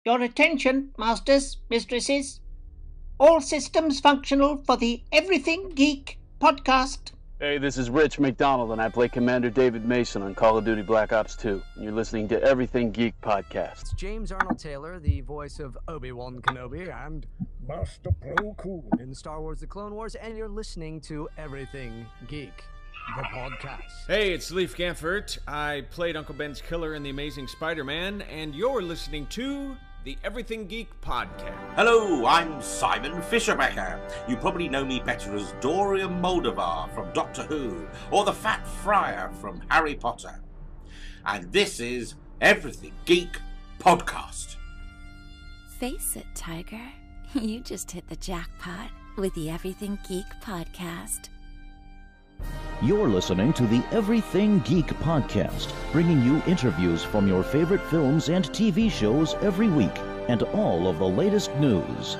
Your attention, masters, mistresses. All systems functional for the Everything Geek podcast. Hey, this is Rich McDonald, and I play Commander David Mason on Call of Duty Black Ops 2. And you're listening to Everything Geek podcast. It's James Arnold Taylor, the voice of Obi-Wan Kenobi and Master Plo Koon in Star Wars The Clone Wars, and you're listening to Everything Geek, the podcast. Hey, it's Leif Gamfert. I played Uncle Ben's killer in The Amazing Spider-Man, and you're listening to the Everything Geek podcast. Hello, I'm Simon Fisherbecker. You probably know me better as Dorian Moldovar from Doctor Who, or the Fat Friar from Harry Potter. And this is Everything Geek podcast. Face it, Tiger. You just hit the jackpot with the Everything Geek podcast. You're listening to the Everything Geek podcast, bringing you interviews from your favorite films and TV shows every week, and all of the latest news.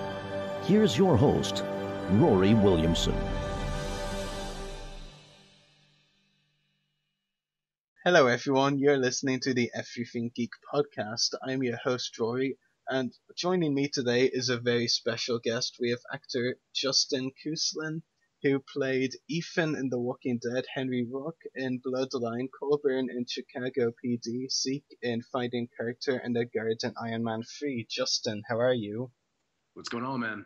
Here's your host, Rory Williamson. Hello everyone, you're listening to the Everything Geek podcast. I'm your host, Rory, and joining me today is a very special guest. We have actor Justin Kucsulain, who played Ethan in The Walking Dead, Henry Rourke in Bloodline, Colburn in Chicago P.D, Zeke in Fighting Character, and a guard in Iron Man 3. Justin, how are you? What's going on, man?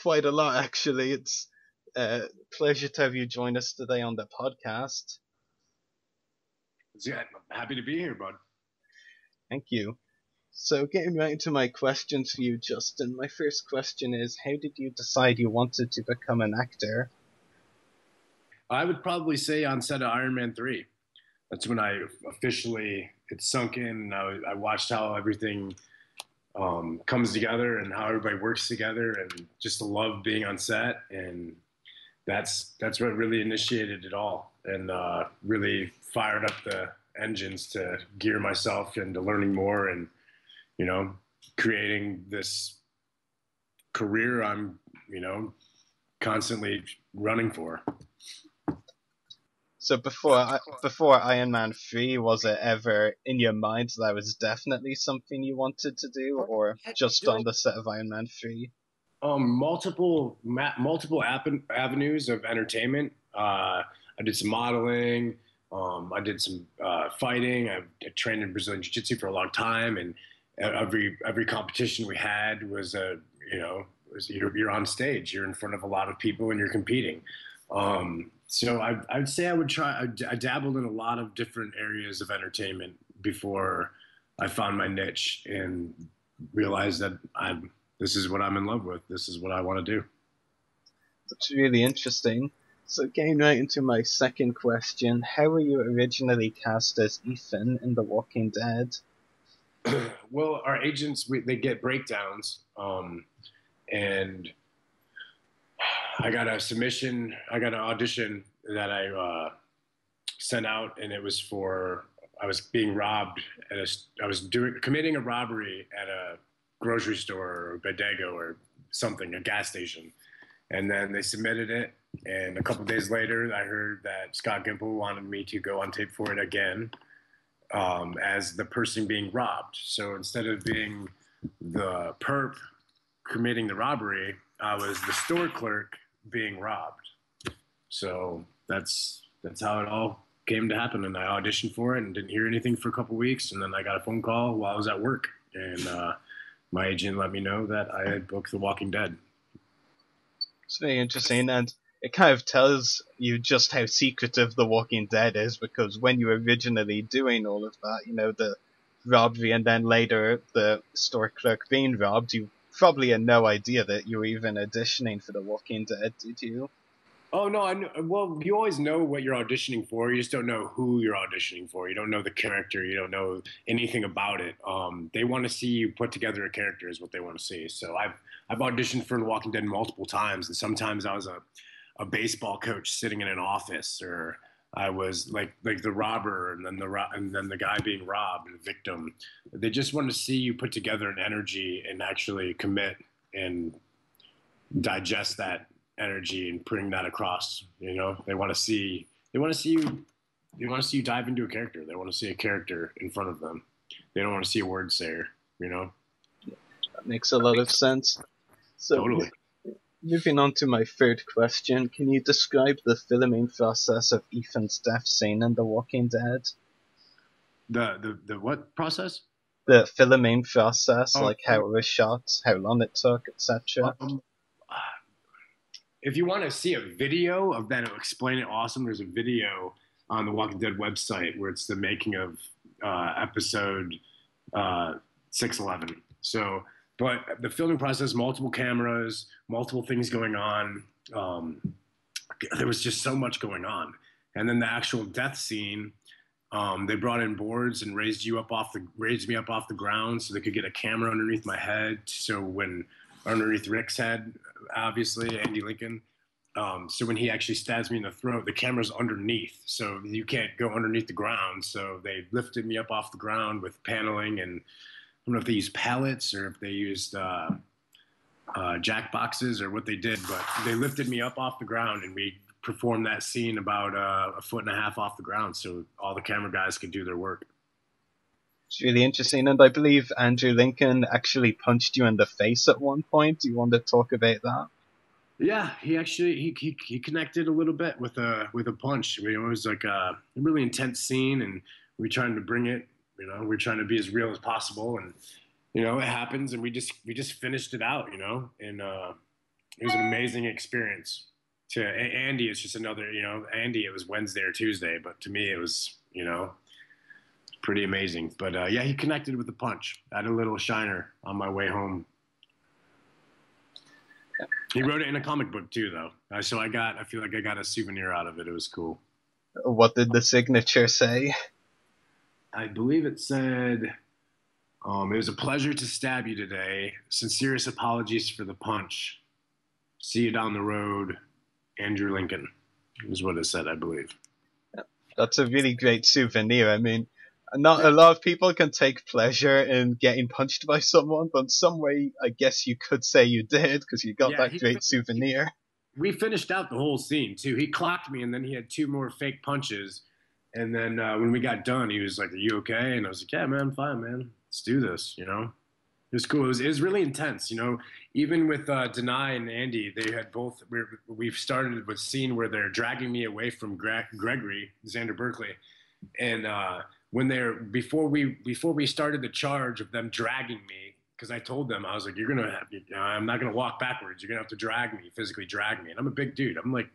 Quite a lot, actually. It's a pleasure to have you join us today on the podcast. Yeah, I'm happy to be here, bud. Thank you. So getting right into my questions for you, Justin, my first question is, how did you decide you wanted to become an actor? I would probably say on set of Iron Man 3. That's when I officially, it sunk in. I watched how everything comes together and how everybody works together, and just the love being on set. And that's what really initiated it all, and really fired up the engines to gear myself into learning more and, you know, creating this career I'm, you know, constantly running for. So before Iron Man 3, was it ever in your mind that was definitely something you wanted to do, or just on the set of Iron Man 3? Multiple avenues of entertainment. I did some modeling. I did some fighting. I trained in Brazilian Jiu-Jitsu for a long time, and every competition we had was you're on stage, you're in front of a lot of people, and you're competing. So I would say I dabbled in a lot of different areas of entertainment before I found my niche and realized that this is what I'm in love with. This is what I want to do. That's really interesting. So getting right into my second question, how were you originally cast as Ethan in The Walking Dead? Well, our agents, they get breakdowns, and I got a submission, I got an audition that I sent out, and it was I was being robbed committing a robbery at a grocery store or bodega or something, a gas station. And then they submitted it, and a couple days later, I heard that Scott Gimple wanted me to go on tape for it again, as the person being robbed. So instead of being the perp committing the robbery, I was the store clerk being robbed. So that's how it all came to happen. And I auditioned for it and didn't hear anything for a couple weeks. And then I got a phone call while I was at work, and my agent let me know that I had booked The Walking Dead. It's very interesting, and it kind of tells you just how secretive The Walking Dead is, because when you were originally doing all of that, you know, the robbery and then later the store clerk being robbed, you probably had no idea that you were even auditioning for The Walking Dead, did you? Oh, no, well, you always know what you're auditioning for. You just don't know who you're auditioning for. You don't know the character. You don't know anything about it. They want to see you put together a character is what they want to see. So I've auditioned for The Walking Dead multiple times, and sometimes I was a baseball coach sitting in an office, or I was like the robber, and then the guy being robbed, and the victim. They just want to see you put together an energy and actually commit and digest that energy and putting that across. You know, they want to see you dive into a character. They want to see a character in front of them. They don't want to see a word sayer. you know? That makes a lot of sense. So, Totally. moving on to my third question, can you describe the filming process of Ethan's death scene in The Walking Dead? The what process? The filming process, Oh, like how it was shot, how long it took, etc. If you want to see a video of that, it'll explain it awesome. There's a video on the Walking Dead website where it's the making of episode 611. So, but the filming process, multiple cameras, multiple things going on. There was just so much going on. And then the actual death scene, they brought in boards and raised me up off the ground so they could get a camera underneath my head. So when underneath Rick's head, obviously, Andy Lincoln. So when he actually stabs me in the throat, the camera's underneath, so you can't go underneath the ground. So they lifted me up off the ground with paneling, and I don't know if they used pallets or if they used jack boxes or what they did, but they lifted me up off the ground, and we performed that scene about a foot and a half off the ground, so all the camera guys could do their work. It's really interesting, and I believe Andrew Lincoln actually punched you in the face at one point. Do you want to talk about that? Yeah, he actually he connected a little bit with a punch. It was like a really intense scene, and we trying to bring it. We're trying to be as real as possible, and it happens, and we just finished it out. And it was an amazing experience. To Andy, it's just another. Andy, it was Wednesday or Tuesday, but to me, it was pretty amazing. But yeah, he connected with the punch. I had a little shiner on my way home. He wrote it in a comic book too, though. So I feel like I got a souvenir out of it. It was cool. What did the signature say? I believe it said, it was a pleasure to stab you today. Sincerest apologies for the punch. See you down the road, Andrew Lincoln, is what it said, I believe. That's a really great souvenir. I mean, not a lot of people can take pleasure in getting punched by someone, but in some way, I guess you could say you did, because you got that great souvenir. We finished out the whole scene, too. He clocked me, and then he had 2 more fake punches. And then when we got done, he was like, "Are you okay?" And I was like, "Yeah, man, I'm fine, man. Let's do this," It was cool. It was really intense, Even with Denai and Andy, they had both. We've started with a scene where they're dragging me away from Gregory, Xander Berkeley, and before we started the charge of them dragging me, because I told them, I was like, I'm not gonna walk backwards. You're gonna have to physically drag me. And I'm a big dude. I'm like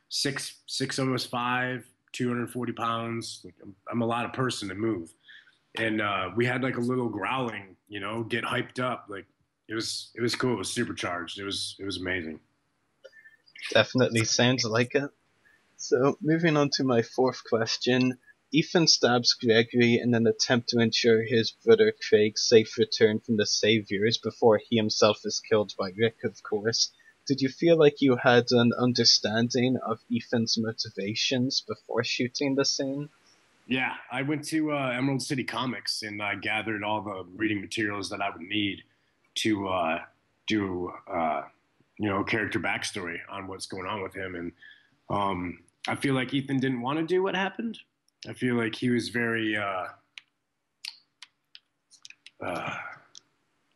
6', almost 5, 240 pounds. Like, I'm a lot of person to move. And we had like a little growling, get hyped up. Like it was cool. It was supercharged. It was amazing. Definitely sounds like it. So moving on to my fourth question. Ethan stabs Gregory in an attempt to ensure his brother Craig's safe return from the Saviors before he himself is killed by Rick, of course. Did you feel like you had an understanding of Ethan's motivations before shooting the scene? Yeah, I went to Emerald City Comics and I gathered all the reading materials that I would need to do character backstory on what's going on with him. And I feel like Ethan didn't want to do what happened. I feel like he was very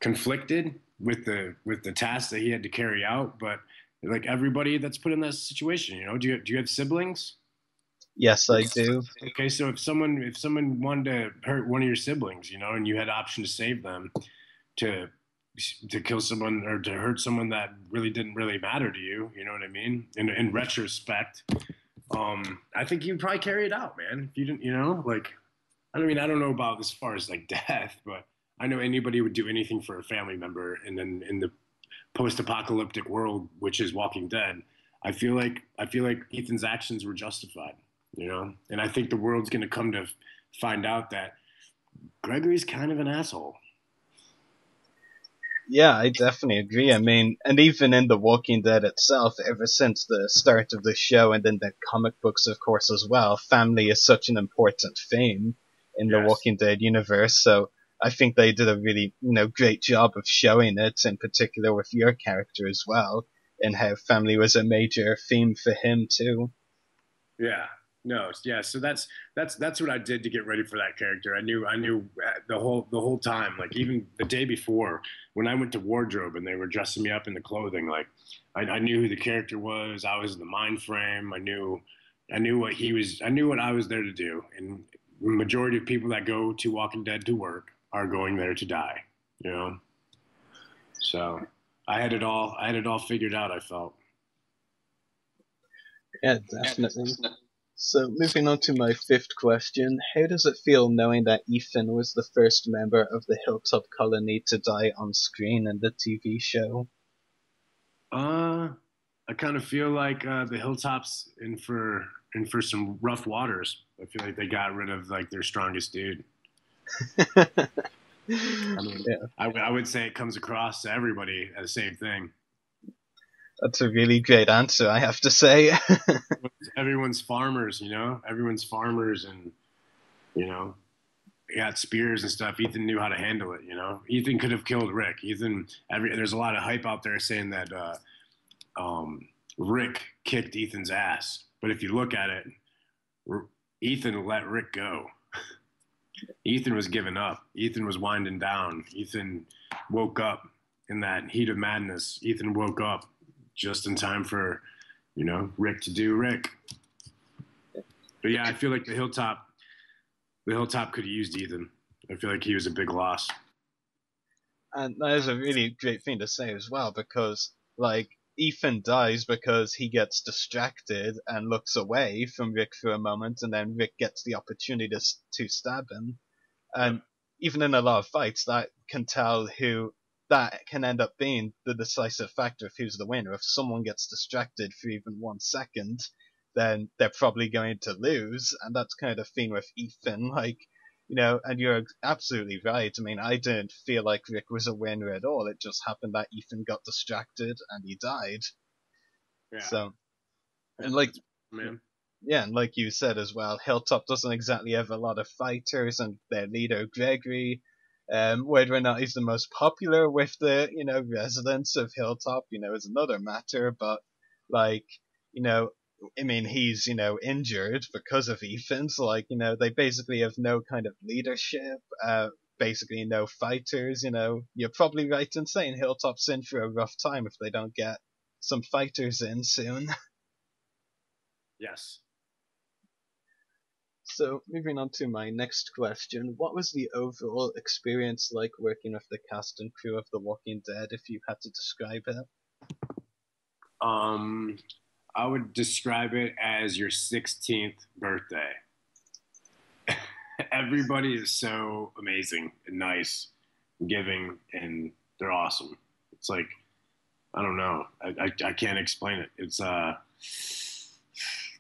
conflicted with the task that he had to carry out. But like everybody that's put in that situation, do you have siblings? Yes, I do. Okay, so if someone wanted to hurt one of your siblings, and you had the option to save them, to kill someone or to hurt someone that didn't really matter to you, you know what I mean? In retrospect. I think you'd probably carry it out, man. If you didn't, I don't know about as far as like death, but I know anybody would do anything for a family member. And then in the post-apocalyptic world, which is Walking Dead, I feel like Ethan's actions were justified, and I think the world's going to come to find out that Gregory's kind of an asshole. Yeah, I definitely agree. I mean, and even in The Walking Dead itself, ever since the start of the show and in the comic books, of course, as well, family is such an important theme in the Walking Dead universe. So I think they did a really, great job of showing it, in particular with your character as well, and how family was a major theme for him too. Yeah. No, yeah. So that's what I did to get ready for that character. I knew the whole time, like even the day before when I went to wardrobe and they were dressing me up in the clothing, like I knew who the character was. I was in the mind frame. I knew what he was. I knew what I was there to do. And the majority of people that go to Walking Dead to work are going there to die. You know. So I had it all. I had it all figured out. I felt. Yeah, definitely. So, moving on to my fifth question, how does it feel knowing that Ethan was the first member of the Hilltop Colony to die on screen in the TV show? I kind of feel like the Hilltops in for some rough waters. I feel like they got rid of like their strongest dude. I mean, yeah. I would say it comes across to everybody as the same thing. That's a really great answer, I have to say. Everyone's farmers, you know? Everyone's farmers and, you know, they got spears and stuff. Ethan knew how to handle it, you know? Ethan could have killed Rick. There's a lot of hype out there saying that Rick kicked Ethan's ass. But if you look at it, Ethan let Rick go. Ethan was giving up. Ethan was winding down. Ethan woke up in that heat of madness. Ethan woke up just in time for, you know, Rick to do Rick. But yeah, I feel like the Hilltop could have used Ethan. I feel like he was a big loss. And that is a really great thing to say as well, because, like, Ethan dies because he gets distracted and looks away from Rick for a moment, and then Rick gets the opportunity to stab him. And even in a lot of fights, that can end up being the decisive factor of who's the winner. If someone gets distracted for even 1 second, then they're probably going to lose, and that's kind of the thing with Ethan, like, you know, and you're absolutely right. I mean, I didn't feel like Rick was a winner at all. It just happened that Ethan got distracted and he died. Yeah. So, and like, man. Yeah, and like you said as well, Hilltop doesn't exactly have a lot of fighters, and their leader, Gregory, whether or not he's the most popular with the, you know, residents of Hilltop, you know, is another matter, but, like, you know, I mean, he's, you know, injured because of Ethan, so, like, you know, they basically have no kind of leadership, basically no fighters, you know. You're probably right in saying Hilltop's in for a rough time if they don't get some fighters in soon. Yes. So, moving on to my next question, what was the overall experience like working with the cast and crew of The Walking Dead, if you had to describe it? I would describe it as your 16th birthday. Everybody is so amazing and nice, and giving, and they're awesome. It's like, I don't know. I can't explain it. It's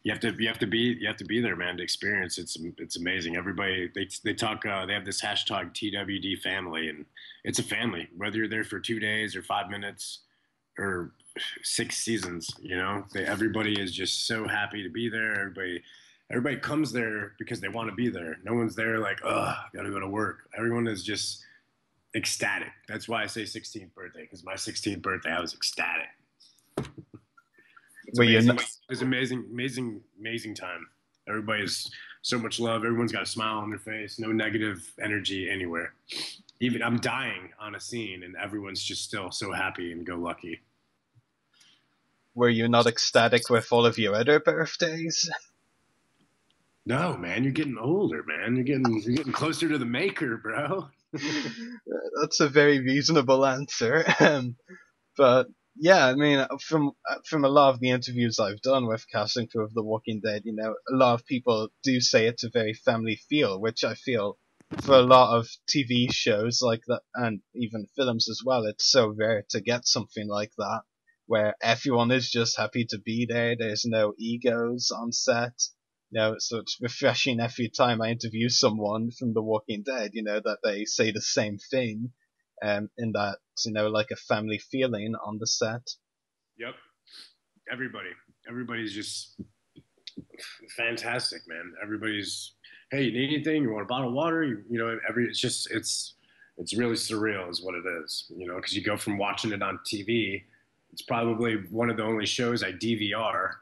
you have to be there, man, to experience. It's amazing. Everybody they talk. They have this hashtag TWD family, and it's a family. Whether you're there for 2 days or 5 minutes or 6 seasons, you know, everybody is just so happy to be there. Everybody comes there because they want to be there. No one's there like, ugh, gotta go to work. Everyone is just ecstatic. That's why I say 16th birthday, because my 16th birthday, I was ecstatic. It was amazing time. Everybody has so much love. Everyone's got a smile on their face. No negative energy anywhere. Even I'm dying on a scene, and everyone's just still so happy and go lucky. Were you not ecstatic with all of your other birthdays? No, man, you're getting older, man. You're getting closer to the maker, bro. That's a very reasonable answer. But yeah, I mean, from a lot of the interviews I've done with cast and crew of The Walking Dead, you know, a lot of people do say it's a very family feel, which I feel for a lot of TV shows like that, and even films as well, it's so rare to get something like that, where everyone is just happy to be there. There's no egos on set. You know, so it's refreshing every time I interview someone from The Walking Dead, you know, that they say the same thing, in that, you know, like a family feeling on the set. Yep. Everybody's just fantastic, man. Everybody's, hey, you need anything? You want a bottle of water? You know, it's really surreal is what it is, you know, because you go from watching it on TV. It's probably one of the only shows I DVR.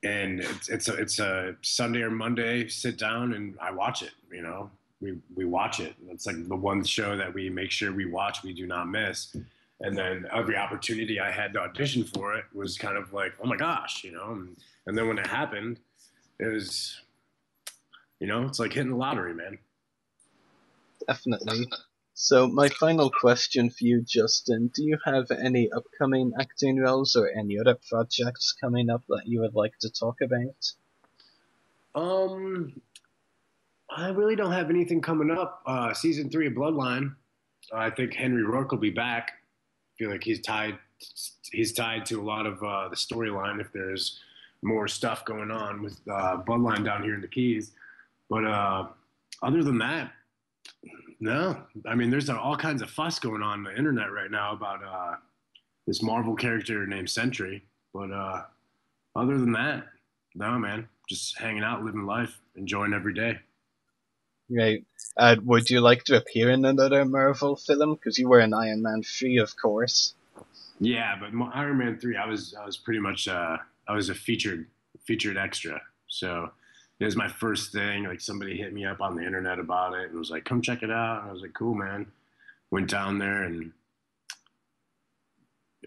and it's a Sunday or Monday sit down and I watch it. You know, we watch it. It's like the one show that we make sure we watch, we do not miss. And then every opportunity I had to audition for it was kind of like, oh my gosh, you know. And then when it happened, it was, you know, it's like hitting the lottery, man. Definitely. So my final question for you, Justin, do you have any upcoming acting roles or any other projects coming up that you would like to talk about? I really don't have anything coming up. Season 3 of Bloodline, I think Henry Rourke will be back. I feel like he's tied to a lot of the storyline if there's more stuff going on with Bloodline down here in the Keys. But other than that, no. I mean, there's all kinds of fuss going on the internet right now about this Marvel character named Sentry. But other than that, no, man. Just hanging out, living life, enjoying every day. Right. Would you like to appear in another Marvel film? Because you were in Iron Man 3, of course. Yeah, but Iron Man 3, I was pretty much I was a featured extra. So it was my first thing. Like somebody hit me up on the internet about it and was like, "Come check it out." And I was like, "Cool, man." Went down there and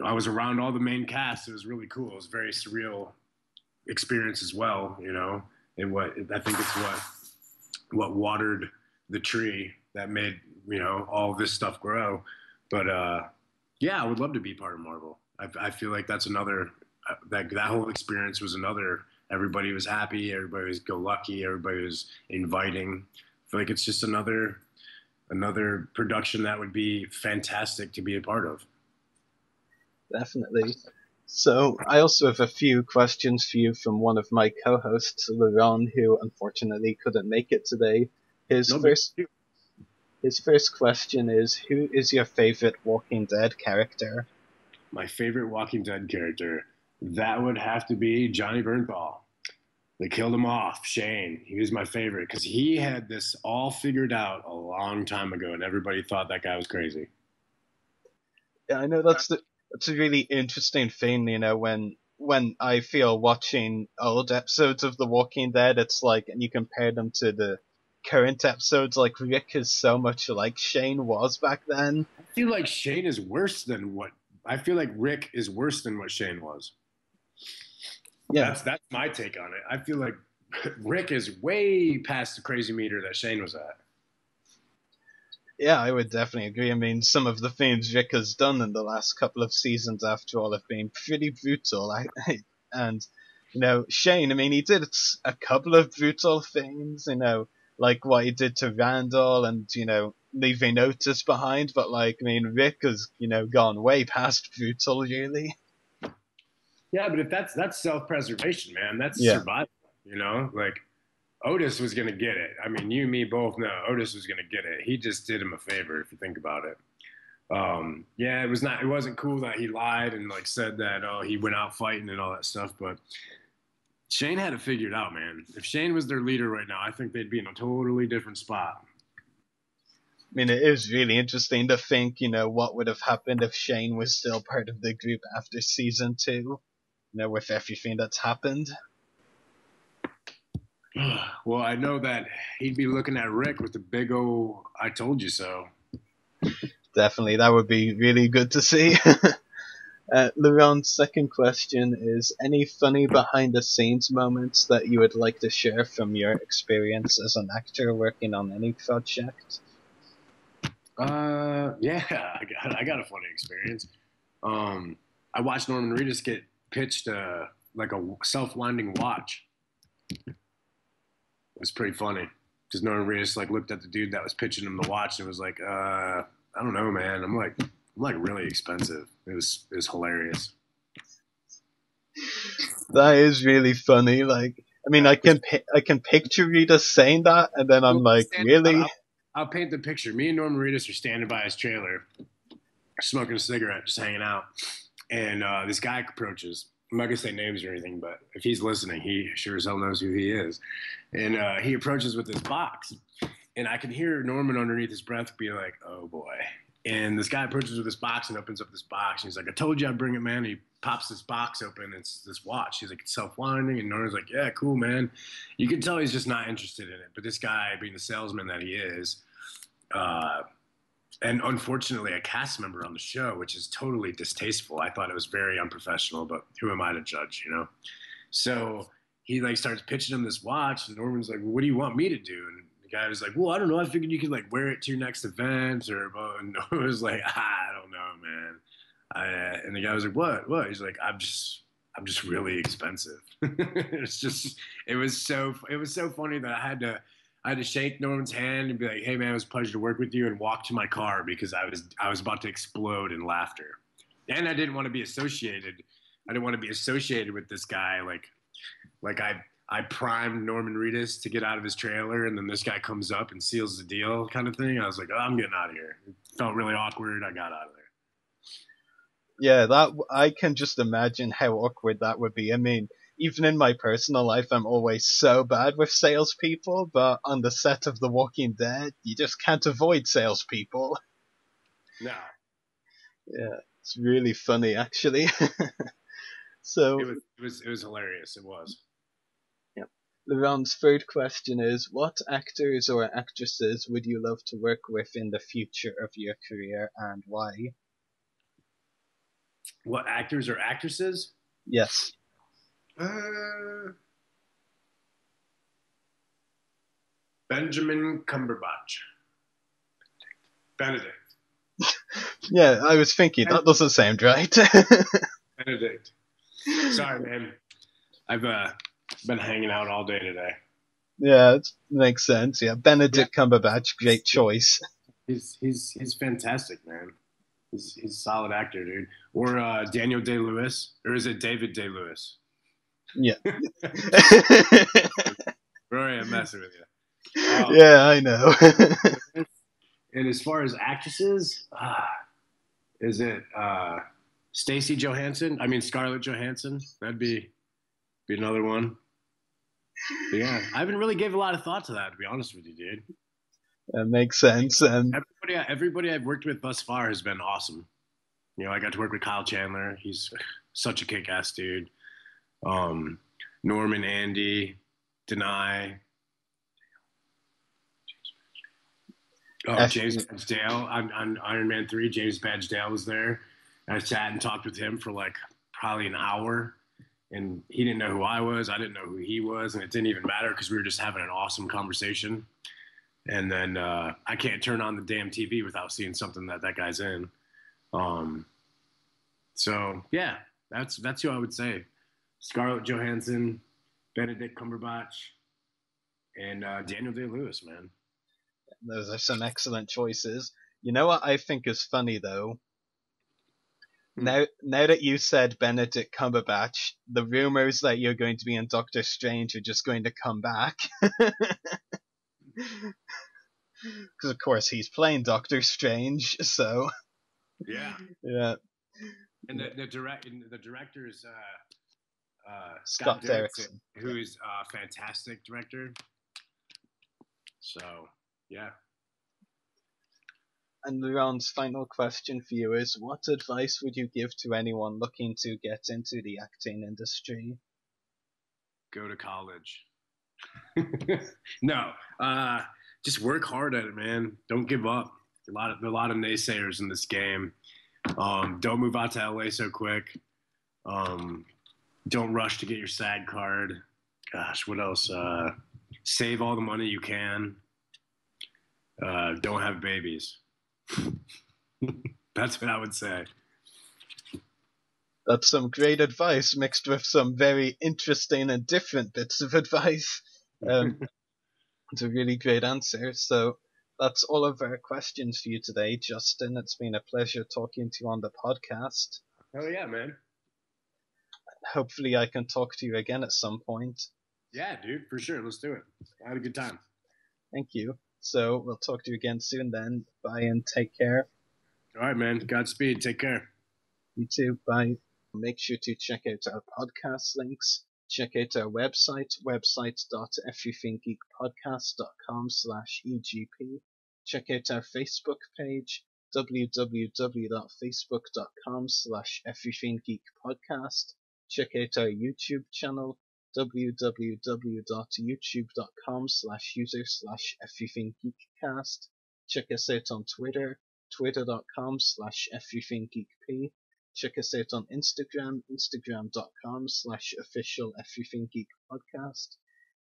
I was around all the main cast. It was really cool. It was a very surreal experience as well, you know. And I think it's what watered the tree that made, you know, all this stuff grow. But yeah, I would love to be part of Marvel. I feel like that's another that whole experience was another. Everybody was happy. Everybody was go lucky. Everybody was inviting. I feel like it's just another production that would be fantastic to be a part of. Definitely. So I also have a few questions for you from one of my co-hosts, Laron, who unfortunately couldn't make it today. His first question is, who is your favorite Walking Dead character? My favorite Walking Dead character, that would have to be Johnny Bernthal. They killed him off, Shane. He was my favorite because he had this all figured out a long time ago, and everybody thought that guy was crazy. Yeah, I know that's a really interesting thing, you know, when I feel watching old episodes of The Walking Dead, it's like, and you compare them to the current episodes, like Rick is so much like Shane was back then. I feel like Shane is worse than I feel like Rick is worse than what Shane was. Yeah, that's my take on it. I feel like Rick is way past the crazy meter that Shane was at. Yeah, I would definitely agree. I mean, some of the things Rick has done in the last couple of seasons, after all, have been pretty brutal. And, you know, Shane, I mean, he did a couple of brutal things, you know, like what he did to Randall and, you know, leaving Otis behind. But, like, I mean, Rick has, you know, gone way past brutal, really. Yeah, but if that's self-preservation, man. That's survival, you know? Like, Otis was going to get it. I mean, you and me both know Otis was going to get it. He just did him a favor, if you think about it. Yeah, it wasn't cool that he lied and, like, said that, oh, he went out fighting and all that stuff, but Shane had it figured out, man. If Shane was their leader right now, I think they'd be in a totally different spot. I mean, it is really interesting to think, you know, what would have happened if Shane was still part of the group after season 2, you know, with everything that's happened. Well, I know that he'd be looking at Rick with the big old "I told you so." Definitely, that would be really good to see. Laron's second question is, any funny behind-the-scenes moments that you would like to share from your experience as an actor working on any project? Yeah, I got a funny experience. I watched Norman Reedus get pitched like a self-winding watch. It was pretty funny because Norman Reedus like looked at the dude that was pitching him the watch and was like, I don't know, man. I'm like really expensive. It was hilarious. That is really funny. Like, I mean, I can picture Reedus saying that, and then I'm like, really? I'll paint the picture. Me and Norman Reedus are standing by his trailer, smoking a cigarette, just hanging out, and this guy approaches. I'm not gonna say names or anything, but if he's listening, he sure as hell knows who he is. And he approaches with this box, and I can hear Norman underneath his breath be like, "Oh boy," And this guy approaches with this box and opens up this box. And he's like, I told you I'd bring it, man. And he pops this box open. It's this watch. He's like, it's self-winding. And Norman's like, yeah, cool, man. You can tell he's just not interested in it. But this guy, being the salesman that he is, and unfortunately a cast member on the show, which is totally distasteful. I thought it was very unprofessional, but who am I to judge, you know? So he like starts pitching him this watch. And Norman's like, well, what do you want me to do? And the guy was like, well, I don't know. I figured you could like wear it to your next event or, and I was like, I don't know, man. And the guy was like, what? He's like, I'm just really expensive. It was so funny that I had to shake Norman's hand and be like, hey man, it was a pleasure to work with you, and walk to my car because I was about to explode in laughter. And I didn't want to be associated. I didn't want to be associated with this guy. Like I primed Norman Reedus to get out of his trailer, and then this guy comes up and seals the deal kind of thing. I was like, oh, I'm getting out of here. It felt really awkward. I got out of there. Yeah, I can just imagine how awkward that would be. I mean, even in my personal life, I'm always so bad with salespeople, but on the set of The Walking Dead, you just can't avoid salespeople. No. Yeah, it's really funny, actually. So it was hilarious. It was. Laurent's third question is, what actors or actresses would you love to work with in the future of your career, and why? What actors or actresses? Yes. Benjamin Cumberbatch. Benedict. Yeah, I was thinking, that doesn't sound right. Benedict. Sorry, man. I've been hanging out all day today. Yeah, it makes sense. Yeah, Benedict Cumberbatch, great choice. He's fantastic, man. He's a solid actor, dude. Or Daniel Day-Lewis, or is it David Day-Lewis? Yeah. Rory, I'm messing with you. Yeah, I know. And as far as actresses, is it Stacey Johansson? I mean Scarlett Johansson. That'd be another one. But yeah, I haven't really gave a lot of thought to that, to be honest with you, dude. That makes sense. And everybody I've worked with thus far has been awesome. You know, I got to work with Kyle Chandler. He's such a kick-ass dude. Norman, Andy, Denai. James Badgedale on Iron Man 3. James Badgedale was there. I sat and talked with him for like probably an hour. And he didn't know who I was. I didn't know who he was. And it didn't even matter because we were just having an awesome conversation. And then I can't turn on the damn TV without seeing something that guy's in. So, yeah, that's who I would say. Scarlett Johansson, Benedict Cumberbatch, and Daniel Day-Lewis, man. Those are some excellent choices. You know what I think is funny, though? Now that you said Benedict Cumberbatch, the rumors that you're going to be in Doctor Strange are just going to come back. Because, of course, he's playing Doctor Strange, so... Yeah. Yeah. And the director is Scott Derrickson, who is a fantastic director. So, yeah. And Laurent's final question for you is, what advice would you give to anyone looking to get into the acting industry? Go to college. No, just work hard at it, man. Don't give up. There are a lot of naysayers in this game. Don't move out to LA so quick. Don't rush to get your SAG card. Gosh, what else? Save all the money you can. Don't have babies. That's what I would say. That's some great advice mixed with some very interesting and different bits of advice. It's a really great answer. So that's all of our questions for you today, Justin. It's been a pleasure talking to you on the podcast. Oh yeah, man. Hopefully I can talk to you again at some point. Yeah, dude, for sure. Let's do it. I had a good time. Thank you. So we'll talk to you again soon then. Bye and take care. All right, man. Godspeed. Take care. You too. Bye. Make sure to check out our podcast links. Check out our website, website.everythinggeekpodcast.com/EGP. Check out our Facebook page, www.facebook.com/everythinggeekpodcast. Check out our YouTube channel, www.youtube.com/user/everythinggeekcast. Check us out on Twitter, twitter.com/everythinggeekp. Check us out on Instagram, instagram.com/official everythinggeekpodcast.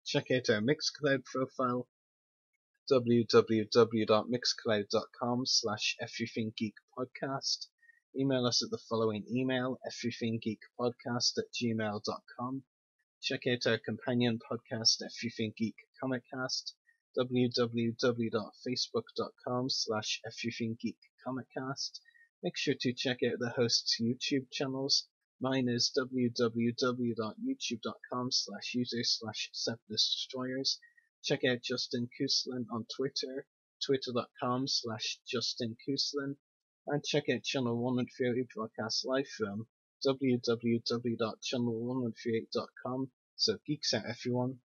Check out our Mixcloud profile, www.mixcloud.com/everythinggeekpodcast. Email us at the following email, everythinggeekpodcast@gmail.com. Check out our companion podcast, Everything Geek Comiccast, www.facebook.com/everythinggeekcomiccast. Make sure to check out the hosts' YouTube channels. Mine is www.youtube.com/user/SetListDestroyers. Check out Justin Kucsulain on Twitter, twitter.com/Justin Kucsulain. And check out Channel 138 broadcast live from www.channel138.com. So geeks out, everyone.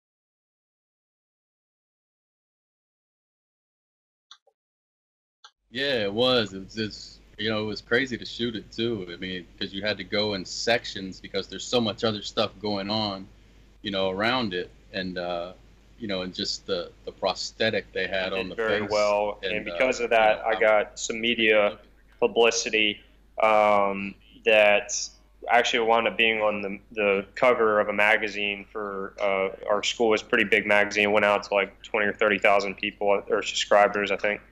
Yeah, it was. It was just, it was crazy to shoot it too. I mean, because you had to go in sections because there's so much other stuff going on, around it, and and just the prosthetic they had on the very face. Well, and because of that, I got some media publicity that actually wound up being on the cover of a magazine for our school. It's a pretty big magazine. It went out to like 20 or 30,000 people or subscribers, I think.